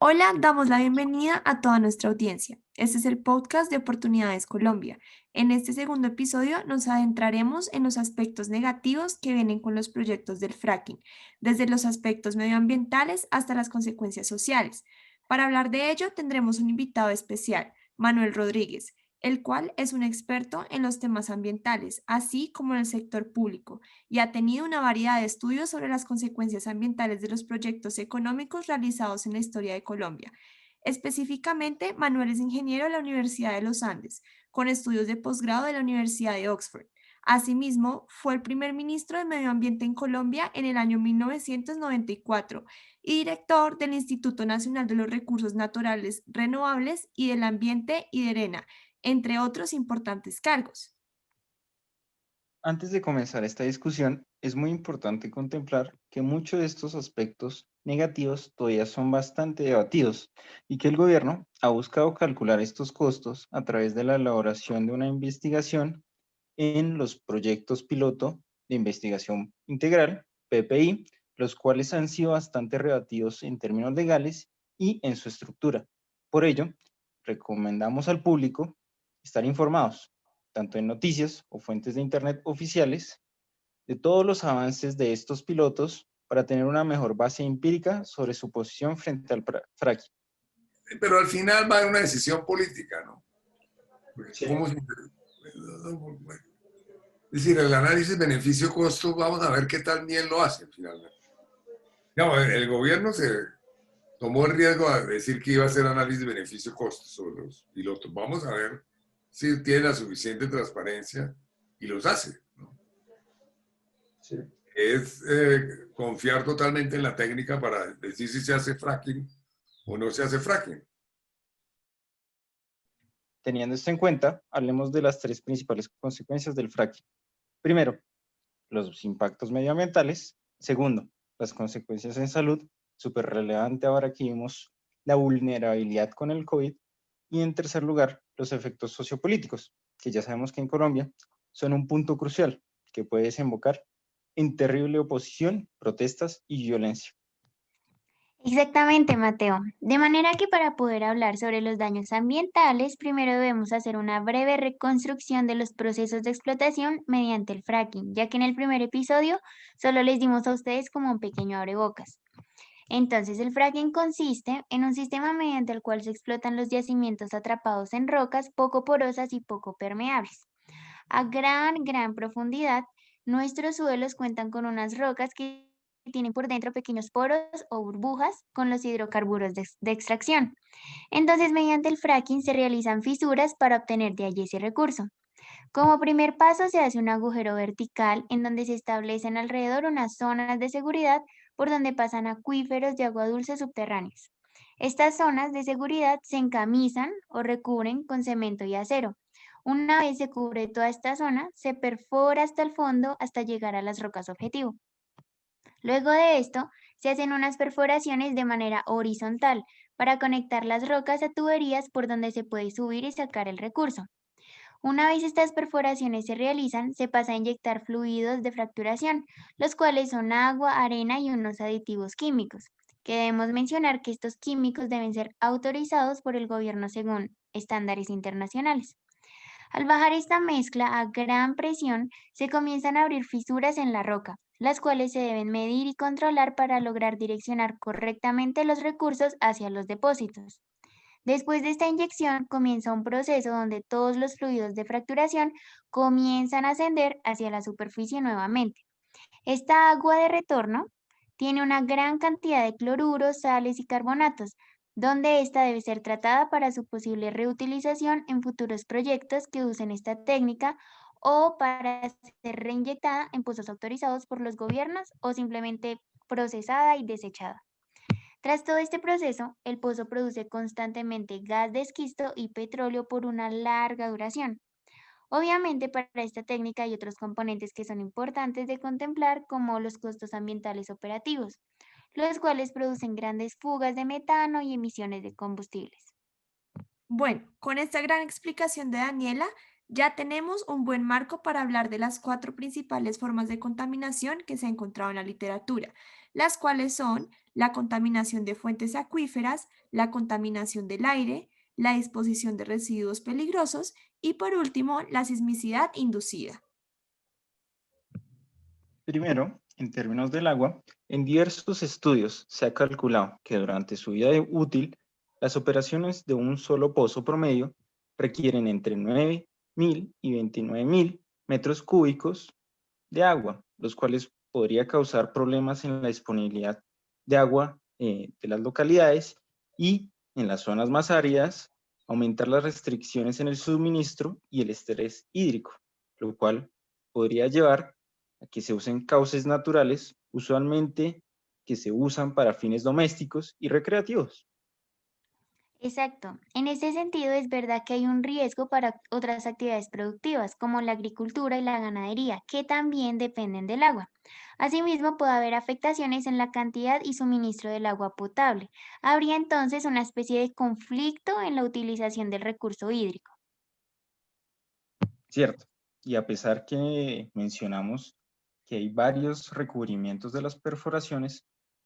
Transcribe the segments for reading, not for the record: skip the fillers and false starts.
Hola, damos la bienvenida a toda nuestra audiencia. Este es el podcast de Oportunidades Colombia. En este segundo episodio nos adentraremos en los aspectos negativos que vienen con los proyectos del fracking, desde los aspectos medioambientales hasta las consecuencias sociales. Para hablar de ello tendremos un invitado especial, Manuel Rodríguez, el cual es un experto en los temas ambientales, así como en el sector público y ha tenido una variedad de estudios sobre las consecuencias ambientales de los proyectos económicos realizados en la historia de Colombia. Específicamente, Manuel es ingeniero de la Universidad de los Andes, con estudios de posgrado de la Universidad de Oxford. Asimismo, fue el primer ministro de Medio Ambiente en Colombia en el año 1994 y director del Instituto Nacional de los Recursos Naturales Renovables y del Ambiente y de ERENA, entre otros importantes cargos. Antes de comenzar esta discusión, es muy importante contemplar que muchos de estos aspectos negativos todavía son bastante debatidos y que el gobierno ha buscado calcular estos costos a través de la elaboración de una investigación en los proyectos piloto de investigación integral, PPI, los cuales han sido bastante rebatidos en términos legales y en su estructura. Por ello, recomendamos al público estar informados, tanto en noticias o fuentes de Internet oficiales, de todos los avances de estos pilotos para tener una mejor base empírica sobre su posición frente al fracking. Pero al final va a haber una decisión política, ¿no? Sí. Es decir, el análisis beneficio-costo, vamos a ver qué tan bien lo hace finalmente. Digamos, el gobierno se tomó el riesgo de decir que iba a hacer análisis beneficio-costo sobre los pilotos. Vamos a ver si tiene la suficiente transparencia y los hace, ¿no? Sí. Es confiar totalmente en la técnica para decir si se hace fracking o no se hace fracking. Teniendo esto en cuenta, hablemos de las tres principales consecuencias del fracking. Primero, los impactos medioambientales. Segundo, las consecuencias en salud, súper relevante ahora que vimos la vulnerabilidad con el COVID. Y en tercer lugar, los efectos sociopolíticos, que ya sabemos que en Colombia son un punto crucial que puede desembocar en terrible oposición, protestas y violencia. Exactamente, Mateo. De manera que para poder hablar sobre los daños ambientales, primero debemos hacer una breve reconstrucción de los procesos de explotación mediante el fracking, ya que en el primer episodio solo les dimos a ustedes como un pequeño abrebocas. Entonces, el fracking consiste en un sistema mediante el cual se explotan los yacimientos atrapados en rocas poco porosas y poco permeables. A gran profundidad, nuestros suelos cuentan con unas rocas que tienen por dentro pequeños poros o burbujas con los hidrocarburos de extracción. Entonces, mediante el fracking se realizan fisuras para obtener de allí ese recurso. Como primer paso, se hace un agujero vertical en donde se establecen alrededor unas zonas de seguridad por donde pasan acuíferos de agua dulce subterráneos. Estas zonas de seguridad se encamisan o recubren con cemento y acero. Una vez se cubre toda esta zona, se perfora hasta el fondo hasta llegar a las rocas objetivo. Luego de esto, se hacen unas perforaciones de manera horizontal para conectar las rocas a tuberías por donde se puede subir y sacar el recurso. Una vez estas perforaciones se realizan, se pasa a inyectar fluidos de fracturación, los cuales son agua, arena y unos aditivos químicos, que debemos mencionar que estos químicos deben ser autorizados por el gobierno según estándares internacionales. Al bajar esta mezcla a gran presión, se comienzan a abrir fisuras en la roca, las cuales se deben medir y controlar para lograr direccionar correctamente los recursos hacia los depósitos. Después de esta inyección comienza un proceso donde todos los fluidos de fracturación comienzan a ascender hacia la superficie nuevamente. Esta agua de retorno tiene una gran cantidad de cloruros, sales y carbonatos, donde esta debe ser tratada para su posible reutilización en futuros proyectos que usen esta técnica o para ser reinyectada en pozos autorizados por los gobiernos o simplemente procesada y desechada. Tras todo este proceso, el pozo produce constantemente gas de esquisto y petróleo por una larga duración. Obviamente, para esta técnica hay otros componentes que son importantes de contemplar, como los costos ambientales operativos, los cuales producen grandes fugas de metano y emisiones de combustibles. Bueno, con esta gran explicación de Daniela, ya tenemos un buen marco para hablar de las cuatro principales formas de contaminación que se ha encontrado en la literatura, las cuales son la contaminación de fuentes acuíferas, la contaminación del aire, la disposición de residuos peligrosos y por último, la sismicidad inducida. Primero, en términos del agua, en diversos estudios se ha calculado que durante su vida útil, las operaciones de un solo pozo promedio requieren entre 9.000 y 29.000 metros cúbicos de agua, los cuales podría causar problemas en la disponibilidad de agua de las localidades y en las zonas más áridas, aumentar las restricciones en el suministro y el estrés hídrico, lo cual podría llevar a que se usen cauces naturales, usualmente que se usan para fines domésticos y recreativos. Exacto. En ese sentido, es verdad que hay un riesgo para otras actividades productivas, como la agricultura y la ganadería, que también dependen del agua. Asimismo, puede haber afectaciones en la cantidad y suministro del agua potable. Habría entonces una especie de conflicto en la utilización del recurso hídrico. Cierto. Y a pesar que mencionamos que hay varios recubrimientos de las perforaciones,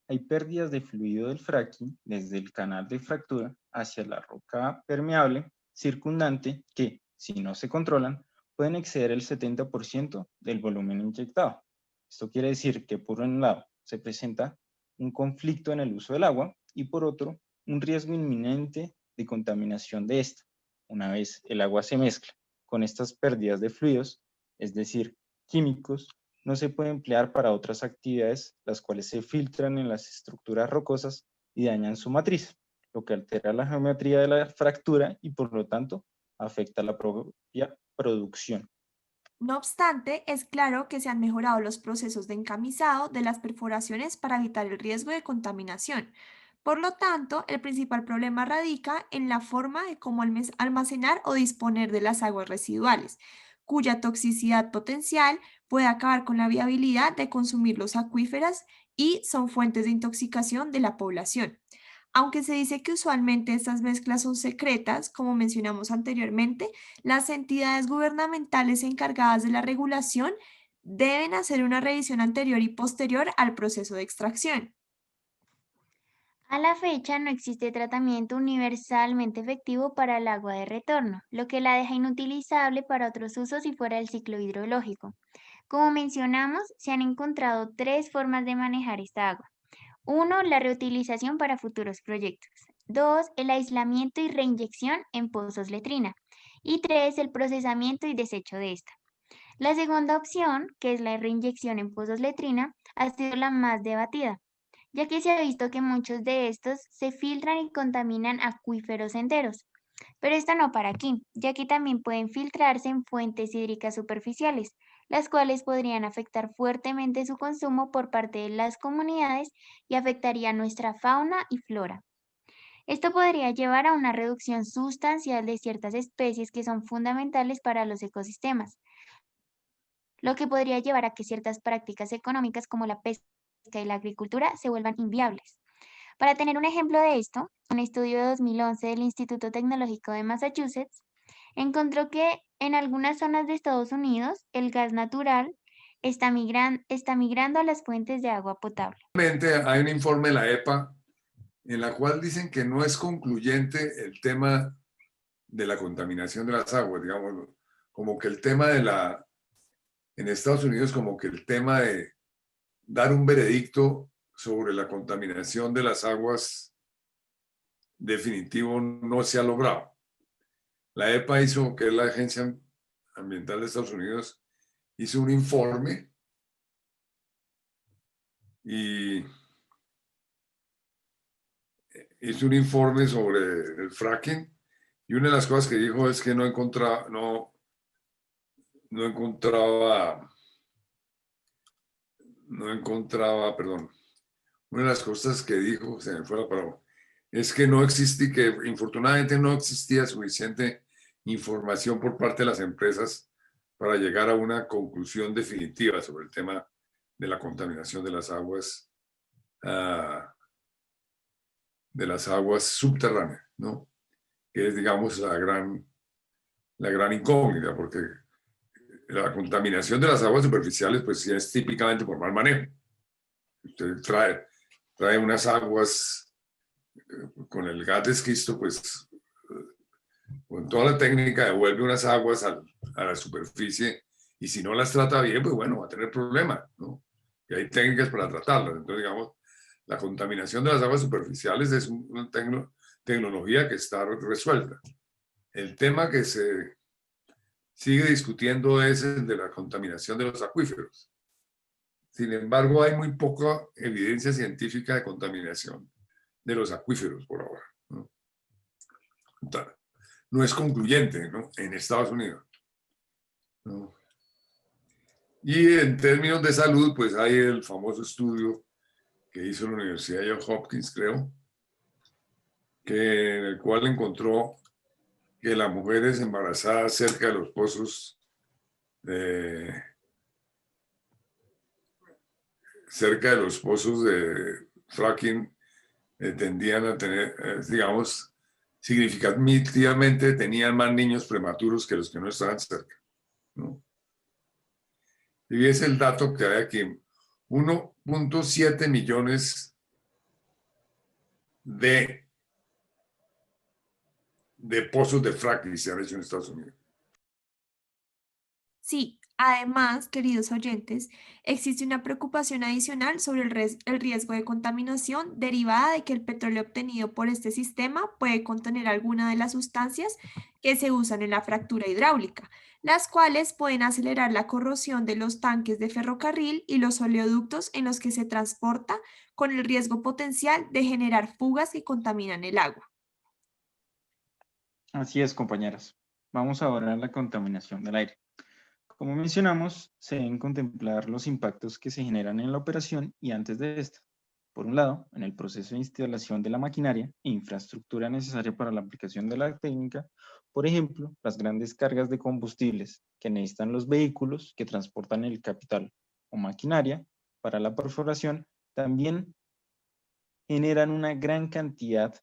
hay pérdidas de fluido del fracking desde el canal de fractura hacia la roca permeable circundante que, si no se controlan, pueden exceder el 70% del volumen inyectado. Esto quiere decir que por un lado se presenta un conflicto en el uso del agua y por otro un riesgo inminente de contaminación de esta, una vez el agua se mezcla con estas pérdidas de fluidos, es decir, químicos, no se puede emplear para otras actividades, las cuales se filtran en las estructuras rocosas y dañan su matriz, lo que altera la geometría de la fractura y por lo tanto afecta la propia producción. No obstante, es claro que se han mejorado los procesos de encamisado de las perforaciones para evitar el riesgo de contaminación. Por lo tanto, el principal problema radica en la forma de cómo almacenar o disponer de las aguas residuales, cuya toxicidad potencial puede acabar con la viabilidad de consumir los acuíferos y son fuentes de intoxicación de la población. Aunque se dice que usualmente estas mezclas son secretas, como mencionamos anteriormente, las entidades gubernamentales encargadas de la regulación deben hacer una revisión anterior y posterior al proceso de extracción. A la fecha no existe tratamiento universalmente efectivo para el agua de retorno, lo que la deja inutilizable para otros usos y fuera del ciclo hidrológico. Como mencionamos, se han encontrado tres formas de manejar esta agua. Uno, la reutilización para futuros proyectos. Dos, el aislamiento y reinyección en pozos letrina. Y tres, el procesamiento y desecho de esta. La segunda opción, que es la reinyección en pozos letrina, ha sido la más debatida, ya que se ha visto que muchos de estos se filtran y contaminan acuíferos enteros. Pero esto no para aquí, ya que también pueden filtrarse en fuentes hídricas superficiales, las cuales podrían afectar fuertemente su consumo por parte de las comunidades y afectaría nuestra fauna y flora. Esto podría llevar a una reducción sustancial de ciertas especies que son fundamentales para los ecosistemas, lo que podría llevar a que ciertas prácticas económicas como la pesca y la agricultura se vuelvan inviables. Para tener un ejemplo de esto, un estudio de 2011 del Instituto Tecnológico de Massachusetts encontró que en algunas zonas de Estados Unidos el gas natural está migrando a las fuentes de agua potable. Hay un informe de la EPA en la cual dicen que no es concluyente el tema de la contaminación de las aguas, digamos, como que el tema en Estados Unidos, como que el tema de dar un veredicto sobre la contaminación de las aguas definitivo no se ha logrado. La EPA hizo, que es la Agencia Ambiental de Estados Unidos, hizo un informe y hizo un informe sobre el fracking y una de las cosas que dijo es que no encontraba, perdón, una de las cosas que dijo, se me fue la palabra, es que no existía, que infortunadamente no existía suficiente información por parte de las empresas para llegar a una conclusión definitiva sobre el tema de la contaminación de las aguas subterráneas, ¿no? Que es, digamos, la gran incógnita, porque la contaminación de las aguas superficiales, pues sí es típicamente por mal manejo. Usted trae unas aguas con el gas de esquisto, pues con toda la técnica devuelve unas aguas a la superficie y si no las trata bien, pues bueno, va a tener problemas, ¿no? Y hay técnicas para tratarlas. Entonces, digamos, la contaminación de las aguas superficiales es una tecnología que está resuelta. El tema que se sigue discutiendo es el de la contaminación de los acuíferos. Sin embargo, hay muy poca evidencia científica de contaminación de los acuíferos por ahora, ¿no? No es concluyente, ¿no? En Estados Unidos, ¿no? Y en términos de salud, pues hay el famoso estudio que hizo la Universidad de Johns Hopkins, creo, en el cual encontró que las mujeres embarazadas cerca de los pozos de fracking tendían a tener, digamos, significativamente tenían más niños prematuros que los que no estaban cerca, ¿no? Y es el dato que hay aquí: 1.7 millones de pozos de fracking se han hecho en Estados Unidos. Sí, además, queridos oyentes, existe una preocupación adicional sobre el riesgo de contaminación derivada de que el petróleo obtenido por este sistema puede contener alguna de las sustancias que se usan en la fractura hidráulica, las cuales pueden acelerar la corrosión de los tanques de ferrocarril y los oleoductos en los que se transporta, con el riesgo potencial de generar fugas que contaminan el agua. Así es, compañeras. Vamos ahora a la contaminación del aire. Como mencionamos, se deben contemplar los impactos que se generan en la operación y antes de esta. Por un lado, en el proceso de instalación de la maquinaria e infraestructura necesaria para la aplicación de la técnica, por ejemplo, las grandes cargas de combustibles que necesitan los vehículos que transportan el capital o maquinaria para la perforación, también generan una gran cantidad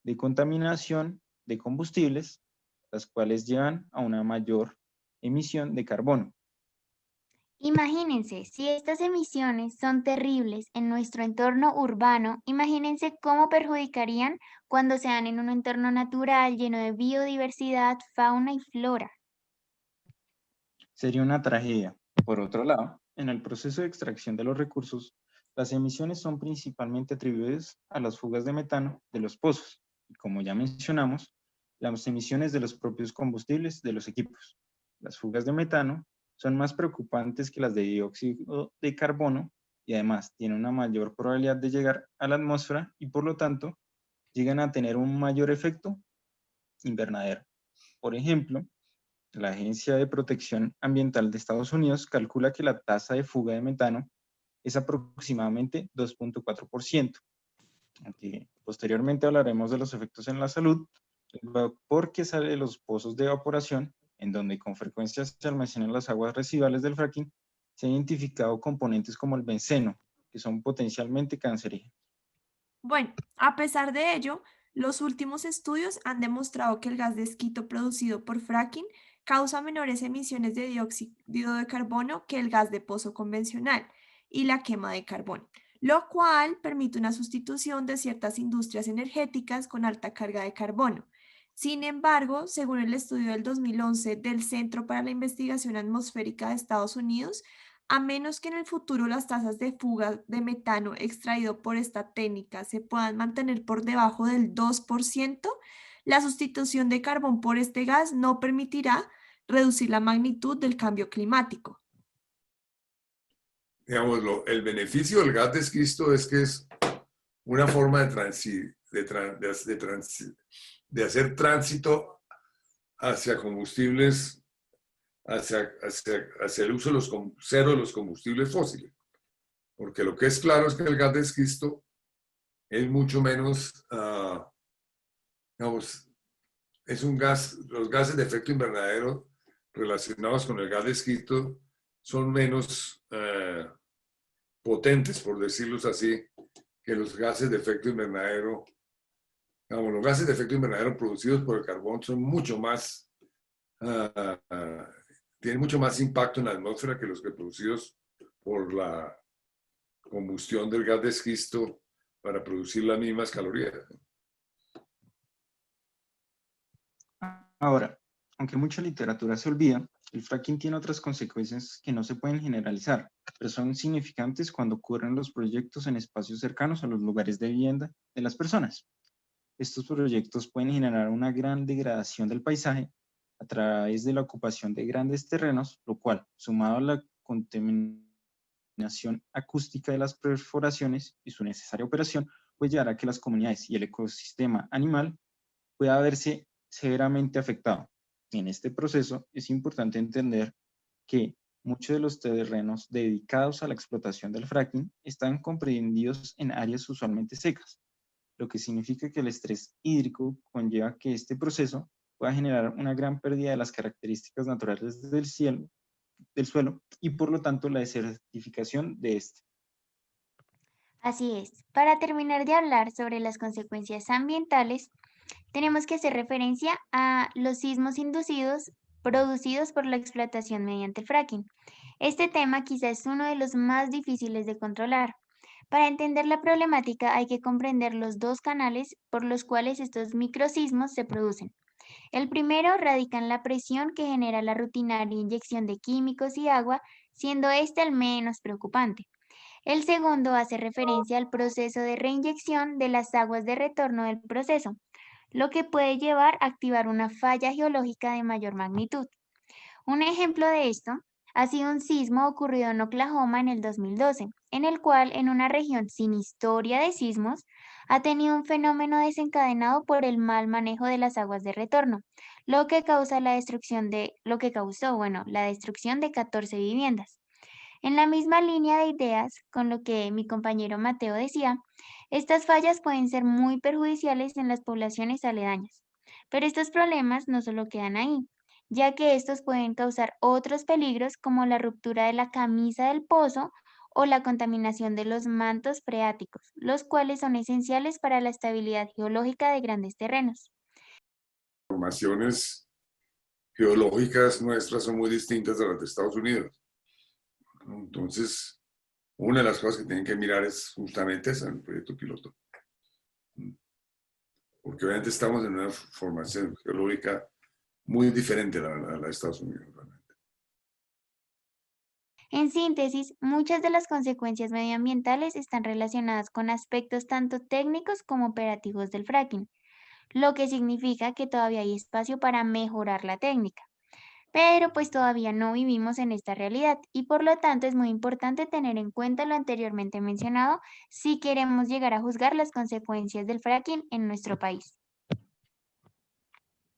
de contaminación de combustibles, las cuales llevan a una mayor emisión de carbono. Imagínense, si estas emisiones son terribles en nuestro entorno urbano, imagínense cómo perjudicarían cuando sean en un entorno natural lleno de biodiversidad, fauna y flora. Sería una tragedia. Por otro lado, en el proceso de extracción de los recursos, las emisiones son principalmente atribuidas a las fugas de metano de los pozos y, como ya mencionamos, las emisiones de los propios combustibles de los equipos. Las fugas de metano son más preocupantes que las de dióxido de carbono y además tienen una mayor probabilidad de llegar a la atmósfera y por lo tanto llegan a tener un mayor efecto invernadero. Por ejemplo, la Agencia de Protección Ambiental de Estados Unidos calcula que la tasa de fuga de metano es aproximadamente 2.4%. Aunque posteriormente hablaremos de los efectos en la salud, el vapor que sale de los pozos de evaporación, en donde con frecuencia se almacenan las aguas residuales del fracking, se han identificado componentes como el benceno, que son potencialmente cancerígenos. Bueno, a pesar de ello, los últimos estudios han demostrado que el gas de esquisto producido por fracking causa menores emisiones de dióxido de carbono que el gas de pozo convencional y la quema de carbón, lo cual permite una sustitución de ciertas industrias energéticas con alta carga de carbono. Sin embargo, según el estudio del 2011 del Centro para la Investigación Atmosférica de Estados Unidos, a menos que en el futuro las tasas de fuga de metano extraído por esta técnica se puedan mantener por debajo del 2%, la sustitución de carbón por este gas no permitirá reducir la magnitud del cambio climático. Digamos, el beneficio del gas de esquisto es que es una forma de hacer tránsito hacia combustibles, hacia el uso de cero de los combustibles fósiles. Porque lo que es claro es que el gas de esquisto es mucho menos, digamos, es un gas, los gases de efecto invernadero relacionados con el gas de esquisto son menos potentes, por decirlo así, que los gases de efecto invernadero. Digamos, los gases de efecto invernadero producidos por el carbón son mucho más, tienen mucho más impacto en la atmósfera que los que producidos por combustión del gas de esquisto para producir las mismas calorías. Ahora, aunque mucha literatura se olvida, el fracking tiene otras consecuencias que no se pueden generalizar, pero son significantes cuando ocurren los proyectos en espacios cercanos a los lugares de vivienda de las personas. Estos proyectos pueden generar una gran degradación del paisaje a través de la ocupación de grandes terrenos, lo cual, sumado a la contaminación acústica de las perforaciones y su necesaria operación, puede llevar a que las comunidades y el ecosistema animal pueda verse severamente afectado. En este proceso es importante entender que muchos de los terrenos dedicados a la explotación del fracking están comprendidos en áreas usualmente secas, lo que significa que el estrés hídrico conlleva que este proceso pueda generar una gran pérdida de las características naturales del suelo y por lo tanto la desertificación de este. Así es. Para terminar de hablar sobre las consecuencias ambientales, tenemos que hacer referencia a los sismos inducidos producidos por la explotación mediante el fracking. Este tema quizás es uno de los más difíciles de controlar. Para entender la problemática hay que comprender los dos canales por los cuales estos microsismos se producen. El primero radica en la presión que genera la rutinaria inyección de químicos y agua, siendo este el menos preocupante. El segundo hace referencia al proceso de reinyección de las aguas de retorno del proceso, lo que puede llevar a activar una falla geológica de mayor magnitud. Un ejemplo de esto ha sido un sismo ocurrido en Oklahoma en el 2012, en el cual en una región sin historia de sismos ha tenido un fenómeno desencadenado por el mal manejo de las aguas de retorno, lo que causó, la destrucción de 14 viviendas. En la misma línea de ideas con lo que mi compañero Mateo decía, estas fallas pueden ser muy perjudiciales en las poblaciones aledañas. Pero estos problemas no solo quedan ahí, ya que estos pueden causar otros peligros como la ruptura de la camisa del pozo o la contaminación de los mantos freáticos, los cuales son esenciales para la estabilidad geológica de grandes terrenos. Formaciones geológicas nuestras son muy distintas de las de Estados Unidos. Entonces, una de las cosas que tienen que mirar es justamente esa, el proyecto piloto. Porque obviamente estamos en una formación geológica muy diferente a la de Estados Unidos. Realmente. En síntesis, muchas de las consecuencias medioambientales están relacionadas con aspectos tanto técnicos como operativos del fracking, lo que significa que todavía hay espacio para mejorar la técnica. Pero pues todavía no vivimos en esta realidad y por lo tanto es muy importante tener en cuenta lo anteriormente mencionado si queremos llegar a juzgar las consecuencias del fracking en nuestro país.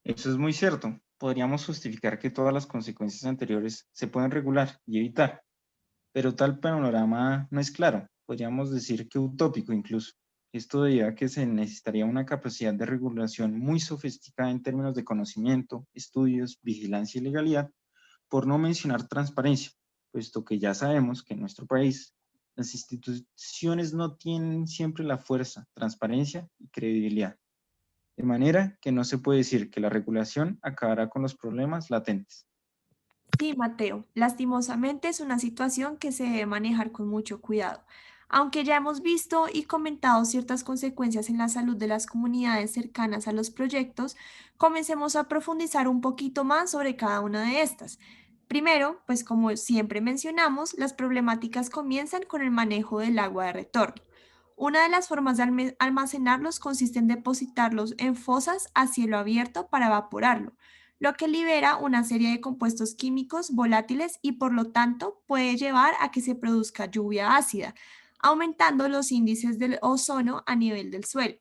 Eso es muy cierto. Podríamos justificar que todas las consecuencias anteriores se pueden regular y evitar, pero tal panorama no es claro. Podríamos decir que utópico incluso. Esto debido a que se necesitaría una capacidad de regulación muy sofisticada en términos de conocimiento, estudios, vigilancia y legalidad, por no mencionar transparencia, puesto que ya sabemos que en nuestro país las instituciones no tienen siempre la fuerza, transparencia y credibilidad. De manera que no se puede decir que la regulación acabará con los problemas latentes. Sí, Mateo, lastimosamente es una situación que se debe manejar con mucho cuidado. Aunque ya hemos visto y comentado ciertas consecuencias en la salud de las comunidades cercanas a los proyectos, comencemos a profundizar un poquito más sobre cada una de estas. Primero, pues como siempre mencionamos, las problemáticas comienzan con el manejo del agua de retorno. Una de las formas de almacenarlos consiste en depositarlos en fosas a cielo abierto para evaporarlo, lo que libera una serie de compuestos químicos volátiles y por lo tanto puede llevar a que se produzca lluvia ácida, aumentando los índices del ozono a nivel del suelo.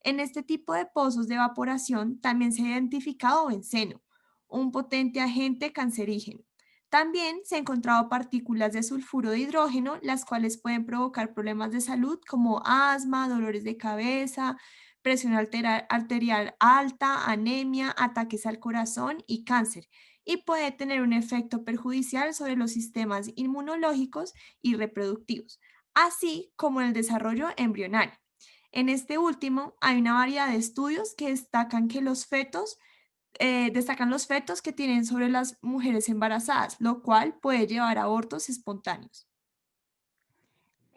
En este tipo de pozos de evaporación también se ha identificado benceno, un potente agente cancerígeno. También se han encontrado partículas de sulfuro de hidrógeno, las cuales pueden provocar problemas de salud como asma, dolores de cabeza, presión arterial alta, anemia, ataques al corazón y cáncer, y puede tener un efecto perjudicial sobre los sistemas inmunológicos y reproductivos, así como el desarrollo embrionario. En este último, hay una variedad de estudios que destacan los fetos que tienen sobre las mujeres embarazadas, lo cual puede llevar a abortos espontáneos.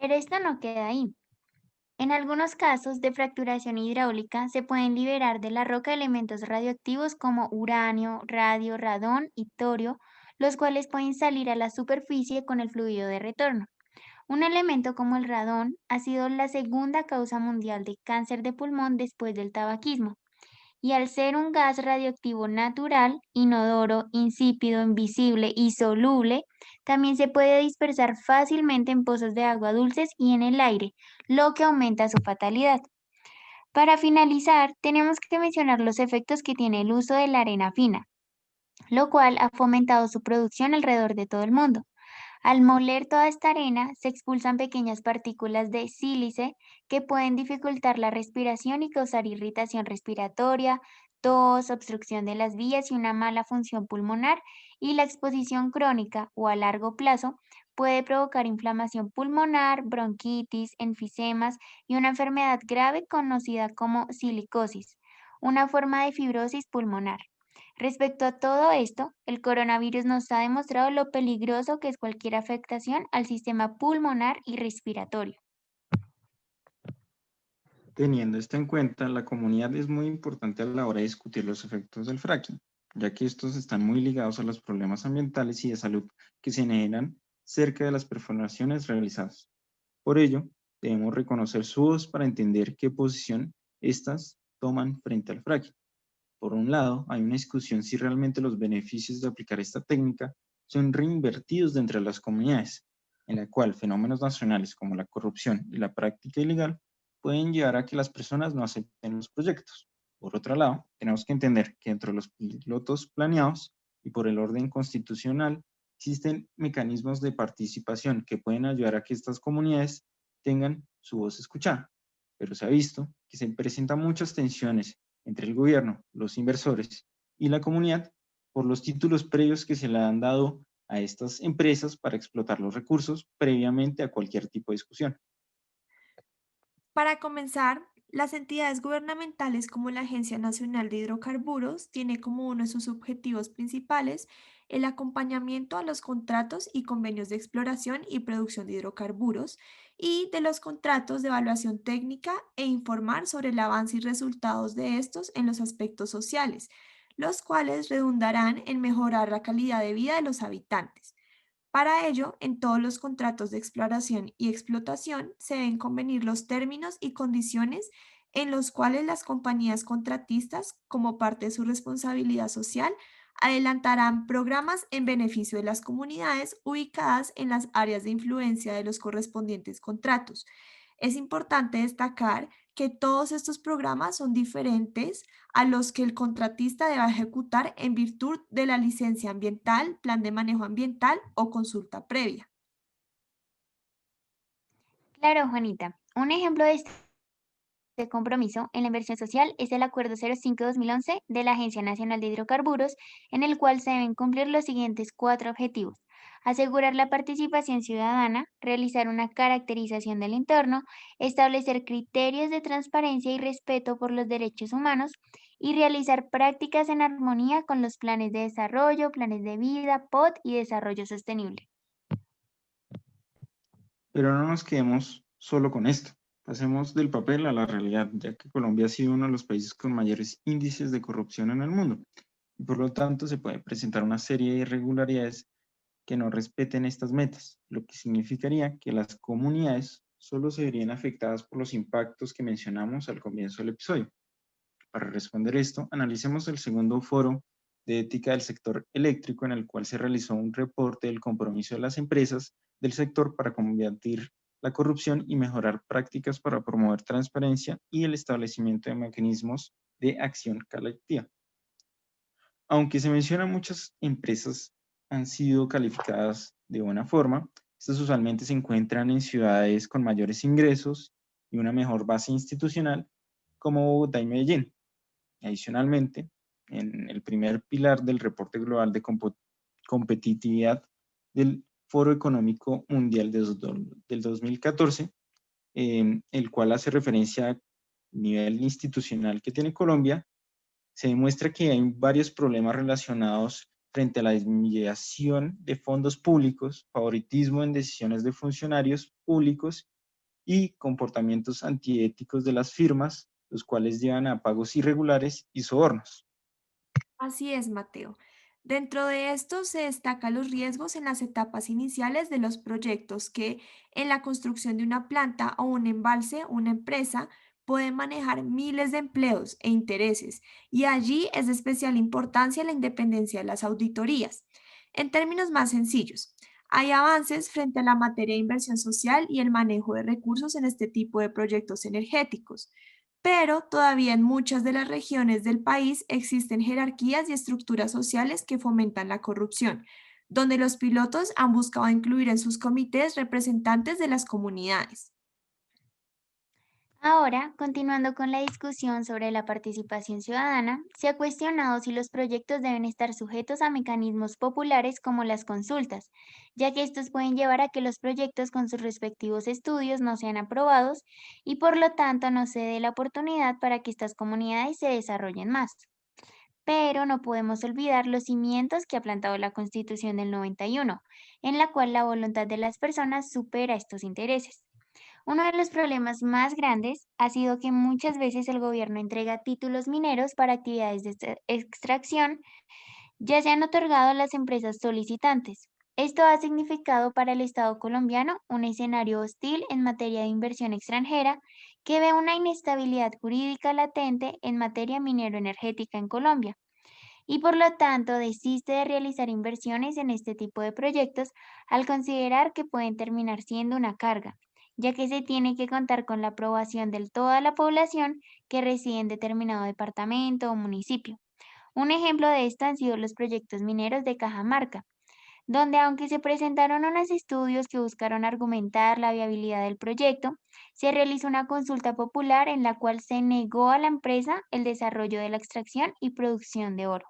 Pero esto no queda ahí. En algunos casos de fracturación hidráulica se pueden liberar de la roca elementos radioactivos como uranio, radio, radón y torio, los cuales pueden salir a la superficie con el fluido de retorno. Un elemento como el radón ha sido la segunda causa mundial de cáncer de pulmón después del tabaquismo, y al ser un gas radioactivo natural, inodoro, insípido, invisible y soluble, también se puede dispersar fácilmente en pozos de agua dulces y en el aire, lo que aumenta su fatalidad. Para finalizar, tenemos que mencionar los efectos que tiene el uso de la arena fina, lo cual ha fomentado su producción alrededor de todo el mundo. Al moler toda esta arena, se expulsan pequeñas partículas de sílice que pueden dificultar la respiración y causar irritación respiratoria, tos, obstrucción de las vías y una mala función pulmonar, y la exposición crónica o a largo plazo puede provocar inflamación pulmonar, bronquitis, enfisemas y una enfermedad grave conocida como silicosis, una forma de fibrosis pulmonar. Respecto a todo esto, el coronavirus nos ha demostrado lo peligroso que es cualquier afectación al sistema pulmonar y respiratorio. Teniendo esto en cuenta, la comunidad es muy importante a la hora de discutir los efectos del fracking, ya que estos están muy ligados a los problemas ambientales y de salud que se generan cerca de las perforaciones realizadas. Por ello, debemos reconocer su voz para entender qué posición éstas toman frente al fracking. Por un lado, hay una discusión si realmente los beneficios de aplicar esta técnica son reinvertidos dentro de las comunidades, en la cual fenómenos nacionales como la corrupción y la práctica ilegal pueden llevar a que las personas no acepten los proyectos. Por otro lado, tenemos que entender que dentro de los pilotos planeados y por el orden constitucional existen mecanismos de participación que pueden ayudar a que estas comunidades tengan su voz escuchada. Pero se ha visto que se presentan muchas tensiones entre el gobierno, los inversores y la comunidad por los títulos previos que se le han dado a estas empresas para explotar los recursos previamente a cualquier tipo de discusión. Para comenzar, las entidades gubernamentales como la Agencia Nacional de Hidrocarburos tiene como uno de sus objetivos principales el acompañamiento a los contratos y convenios de exploración y producción de hidrocarburos y de los contratos de evaluación técnica e informar sobre el avance y resultados de estos en los aspectos sociales, los cuales redundarán en mejorar la calidad de vida de los habitantes. Para ello, en todos los contratos de exploración y explotación se deben convenir los términos y condiciones en los cuales las compañías contratistas, como parte de su responsabilidad social, adelantarán programas en beneficio de las comunidades ubicadas en las áreas de influencia de los correspondientes contratos. Es importante destacar que todos estos programas son diferentes a los que el contratista deba ejecutar en virtud de la licencia ambiental, plan de manejo ambiental o consulta previa. Claro, Juanita. Un ejemplo de este compromiso en la inversión social es el Acuerdo 05-2011 de la Agencia Nacional de Hidrocarburos, en el cual se deben cumplir los siguientes 4 objetivos: asegurar la participación ciudadana, realizar una caracterización del entorno, establecer criterios de transparencia y respeto por los derechos humanos y realizar prácticas en armonía con los planes de desarrollo, planes de vida, POT y desarrollo sostenible. Pero no nos quedemos solo con esto. Pasemos del papel a la realidad, ya que Colombia ha sido uno de los países con mayores índices de corrupción en el mundo y por lo tanto se puede presentar una serie de irregularidades que no respeten estas metas, lo que significaría que las comunidades solo se verían afectadas por los impactos que mencionamos al comienzo del episodio. Para responder esto, analicemos el segundo foro de ética del sector eléctrico en el cual se realizó un reporte del compromiso de las empresas del sector para combatir la corrupción y mejorar prácticas para promover transparencia y el establecimiento de mecanismos de acción colectiva. Aunque se menciona muchas empresas han sido calificadas de buena forma, estas usualmente se encuentran en ciudades con mayores ingresos y una mejor base institucional como Bogotá y Medellín. Adicionalmente, en el primer pilar del reporte global de competitividad del Foro Económico Mundial del 2014, el cual hace referencia al nivel institucional que tiene Colombia, se demuestra que hay varios problemas relacionados frente a la desviación de fondos públicos, favoritismo en decisiones de funcionarios públicos y comportamientos antiéticos de las firmas, los cuales llevan a pagos irregulares y sobornos. Así es, Mateo. Dentro de esto se destacan los riesgos en las etapas iniciales de los proyectos que en la construcción de una planta o un embalse, una empresa puede manejar miles de empleos e intereses y allí es de especial importancia la independencia de las auditorías. En términos más sencillos, hay avances frente a la materia de inversión social y el manejo de recursos en este tipo de proyectos energéticos, pero todavía en muchas de las regiones del país existen jerarquías y estructuras sociales que fomentan la corrupción, donde los pilotos han buscado incluir en sus comités representantes de las comunidades. Ahora, continuando con la discusión sobre la participación ciudadana, se ha cuestionado si los proyectos deben estar sujetos a mecanismos populares como las consultas, ya que estos pueden llevar a que los proyectos con sus respectivos estudios no sean aprobados y por lo tanto no se dé la oportunidad para que estas comunidades se desarrollen más. Pero no podemos olvidar los cimientos que ha plantado la Constitución del 91, en la cual la voluntad de las personas supera estos intereses. Uno de los problemas más grandes ha sido que muchas veces el gobierno entrega títulos mineros para actividades de extracción, ya sean otorgado a las empresas solicitantes. Esto ha significado para el Estado colombiano un escenario hostil en materia de inversión extranjera que ve una inestabilidad jurídica latente en materia minero-energética en Colombia y por lo tanto desiste de realizar inversiones en este tipo de proyectos al considerar que pueden terminar siendo una carga, ya que se tiene que contar con la aprobación de toda la población que reside en determinado departamento o municipio. Un ejemplo de esto han sido los proyectos mineros de Cajamarca, donde aunque se presentaron unos estudios que buscaron argumentar la viabilidad del proyecto, se realizó una consulta popular en la cual se negó a la empresa el desarrollo de la extracción y producción de oro.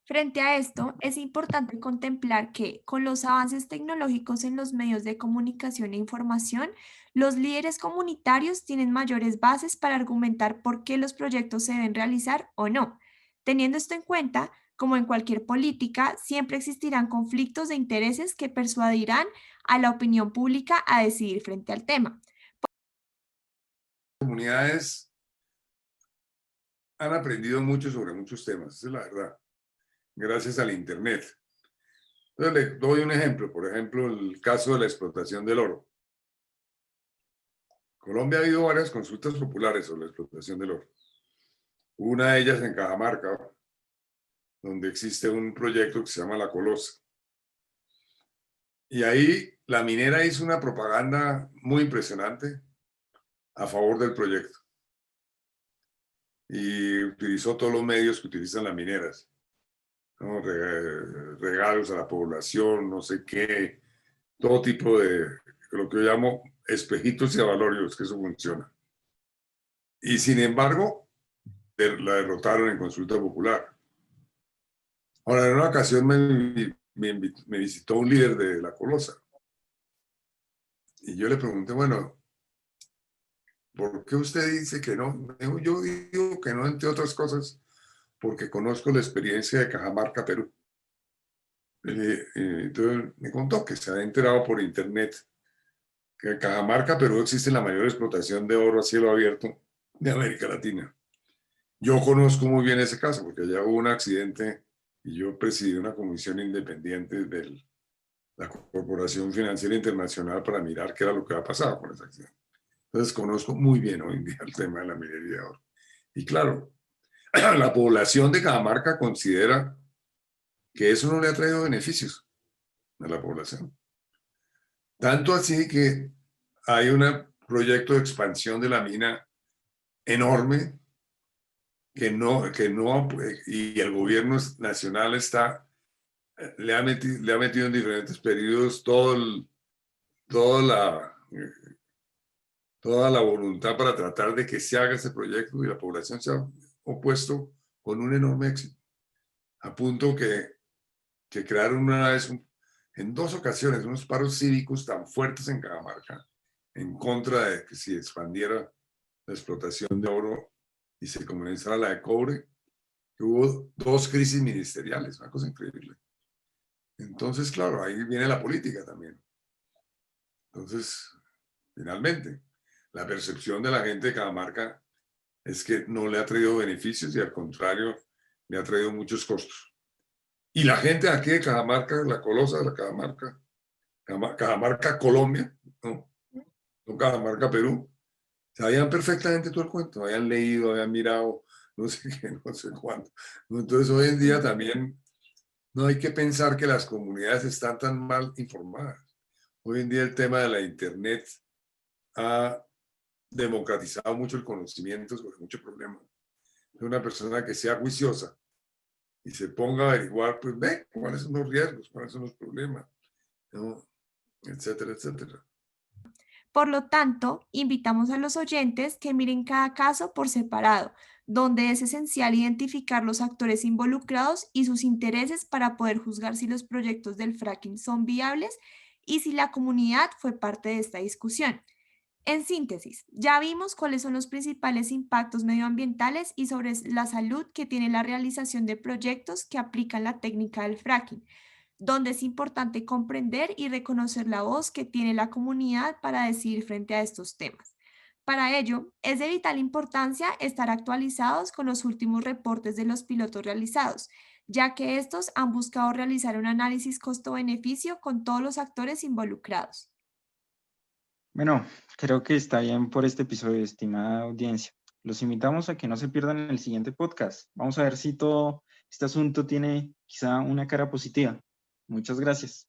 Frente a esto, es importante contemplar que con los avances tecnológicos en los medios de comunicación e información, los líderes comunitarios tienen mayores bases para argumentar por qué los proyectos se deben realizar o no. Teniendo esto en cuenta, como en cualquier política, siempre existirán conflictos de intereses que persuadirán a la opinión pública a decidir frente al tema. Comunidades han aprendido mucho sobre muchos temas, esa es la verdad, gracias al Internet. Entonces, le doy un ejemplo, por ejemplo, el caso de la explotación del oro. Colombia ha habido varias consultas populares sobre la explotación del oro. Una de ellas en Cajamarca, donde existe un proyecto que se llama La Colosa. Y ahí la minera hizo una propaganda muy impresionante a favor del proyecto. Y utilizó todos los medios que utilizan las mineras, ¿no? Regalos a la población, no sé qué, todo tipo de lo que yo llamo espejitos y avalorios, que eso funciona. Y sin embargo, la derrotaron en consulta popular. Ahora, en una ocasión me visitó un líder de La Colosa y yo le pregunté, bueno, ¿por qué usted dice que no? Me dijo, yo digo que no, entre otras cosas, porque conozco la experiencia de Cajamarca, Perú. Entonces me contó que se había enterado por internet que en Cajamarca, Perú, existe la mayor explotación de oro a cielo abierto de América Latina. Yo conozco muy bien ese caso porque allá hubo un accidente y yo presidí una comisión independiente de la Corporación Financiera Internacional para mirar qué era lo que había pasado con ese accidente. Entonces conozco muy bien hoy en día el tema de la minería de oro. Y claro, la población de Cajamarca considera que eso no le ha traído beneficios a la población. Tanto así que hay un proyecto de expansión de la mina enorme que no, y el gobierno nacional le ha metido en diferentes periodos toda la voluntad para tratar de que se haga ese proyecto y la población se ha opuesto con un enorme éxito, a punto que crearon una vez, en 2 ocasiones, unos paros cívicos tan fuertes en Cajamarca en contra de que se expandiera la explotación de oro y se comenzara la de cobre, que hubo 2 crisis ministeriales, una cosa increíble. Entonces, claro, ahí viene la política también. Entonces, finalmente. La percepción de la gente de Cajamarca es que no le ha traído beneficios y al contrario, le ha traído muchos costos. Y la gente de aquí de Cajamarca, la colosa de la Cajamarca, Cajamarca, Colombia, no Cajamarca, Perú, sabían perfectamente todo el cuento, habían leído, habían mirado, no sé qué, no sé cuánto. Entonces hoy en día también no hay que pensar que las comunidades están tan mal informadas. Hoy en día el tema de la internet ha democratizado mucho el conocimiento sobre muchos problemas. Una persona que sea juiciosa y se ponga a averiguar, pues ve cuáles son los riesgos, cuáles son los problemas, ¿no? Etcétera, etcétera. Por lo tanto, invitamos a los oyentes que miren cada caso por separado, donde es esencial identificar los actores involucrados y sus intereses para poder juzgar si los proyectos del fracking son viables y si la comunidad fue parte de esta discusión. En síntesis, ya vimos cuáles son los principales impactos medioambientales y sobre la salud que tiene la realización de proyectos que aplican la técnica del fracking, donde es importante comprender y reconocer la voz que tiene la comunidad para decidir frente a estos temas. Para ello, es de vital importancia estar actualizados con los últimos reportes de los pilotos realizados, ya que estos han buscado realizar un análisis costo-beneficio con todos los actores involucrados. Bueno, creo que está bien por este episodio, estimada audiencia. Los invitamos a que no se pierdan el siguiente podcast. Vamos a ver si todo este asunto tiene quizá una cara positiva. Muchas gracias.